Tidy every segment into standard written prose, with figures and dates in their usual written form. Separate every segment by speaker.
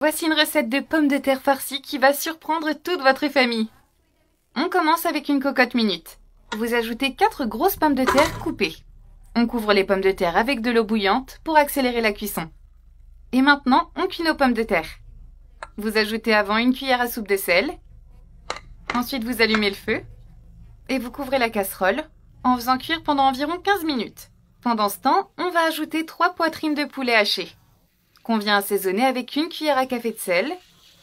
Speaker 1: Voici une recette de pommes de terre farcies qui va surprendre toute votre famille. On commence avec une cocotte minute. Vous ajoutez 4 grosses pommes de terre coupées. On couvre les pommes de terre avec de l'eau bouillante pour accélérer la cuisson. Et maintenant, on cuit nos pommes de terre. Vous ajoutez avant une cuillère à soupe de sel. Ensuite, vous allumez le feu. Et vous couvrez la casserole en faisant cuire pendant environ 15 minutes. Pendant ce temps, on va ajouter 3 poitrines de poulet hachées, qu'on vient assaisonner avec une cuillère à café de sel,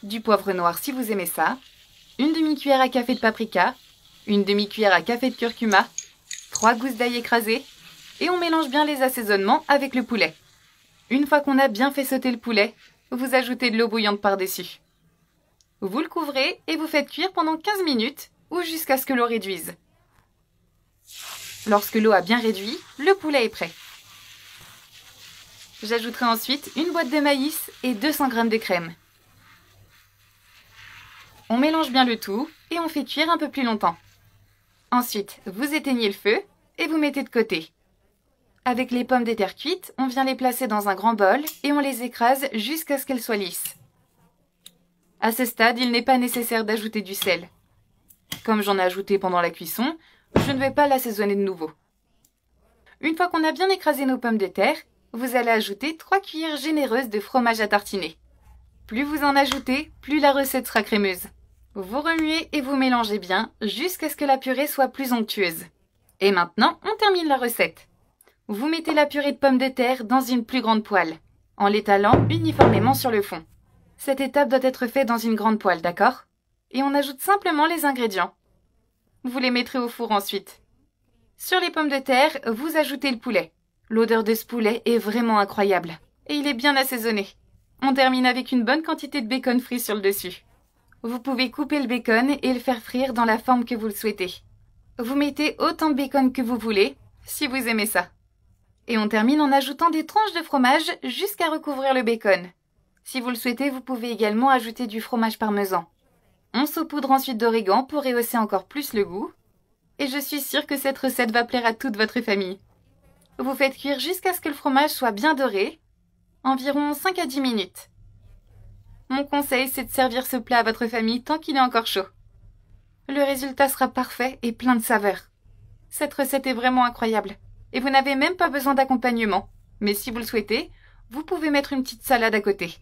Speaker 1: du poivre noir si vous aimez ça, une demi-cuillère à café de paprika, une demi-cuillère à café de curcuma, 3 gousses d'ail écrasées, et on mélange bien les assaisonnements avec le poulet. Une fois qu'on a bien fait sauter le poulet, vous ajoutez de l'eau bouillante par-dessus. Vous le couvrez et vous faites cuire pendant 15 minutes ou jusqu'à ce que l'eau réduise. Lorsque l'eau a bien réduit, le poulet est prêt. J'ajouterai ensuite une boîte de maïs et 200 g de crème. On mélange bien le tout et on fait cuire un peu plus longtemps. Ensuite, vous éteignez le feu et vous mettez de côté. Avec les pommes de terre cuites, on vient les placer dans un grand bol et on les écrase jusqu'à ce qu'elles soient lisses. À ce stade, il n'est pas nécessaire d'ajouter du sel. Comme j'en ai ajouté pendant la cuisson, je ne vais pas l'assaisonner de nouveau. Une fois qu'on a bien écrasé nos pommes de terre, vous allez ajouter 3 cuillères généreuses de fromage à tartiner. Plus vous en ajoutez, plus la recette sera crémeuse. Vous remuez et vous mélangez bien jusqu'à ce que la purée soit plus onctueuse. Et maintenant, on termine la recette. Vous mettez la purée de pommes de terre dans une plus grande poêle, en l'étalant uniformément sur le fond. Cette étape doit être faite dans une grande poêle, d'accord? Et on ajoute simplement les ingrédients. Vous les mettrez au four ensuite. Sur les pommes de terre, vous ajoutez le poulet. L'odeur de ce poulet est vraiment incroyable. Et il est bien assaisonné. On termine avec une bonne quantité de bacon frit sur le dessus. Vous pouvez couper le bacon et le faire frire dans la forme que vous le souhaitez. Vous mettez autant de bacon que vous voulez, si vous aimez ça. Et on termine en ajoutant des tranches de fromage jusqu'à recouvrir le bacon. Si vous le souhaitez, vous pouvez également ajouter du fromage parmesan. On saupoudre ensuite d'origan pour rehausser encore plus le goût. Et je suis sûre que cette recette va plaire à toute votre famille. Vous faites cuire jusqu'à ce que le fromage soit bien doré, environ 5 à 10 minutes. Mon conseil, c'est de servir ce plat à votre famille tant qu'il est encore chaud. Le résultat sera parfait et plein de saveurs. Cette recette est vraiment incroyable. Et vous n'avez même pas besoin d'accompagnement. Mais si vous le souhaitez, vous pouvez mettre une petite salade à côté.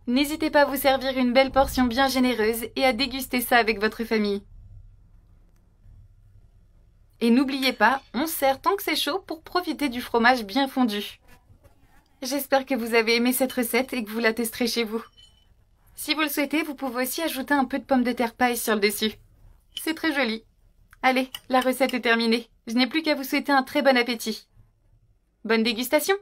Speaker 1: N'hésitez pas à vous servir une belle portion bien généreuse et à déguster ça avec votre famille. Et n'oubliez pas, on sert tant que c'est chaud pour profiter du fromage bien fondu. J'espère que vous avez aimé cette recette et que vous la testerez chez vous. Si vous le souhaitez, vous pouvez aussi ajouter un peu de pommes de terre paille sur le dessus. C'est très joli. Allez, la recette est terminée. Je n'ai plus qu'à vous souhaiter un très bon appétit. Bonne dégustation!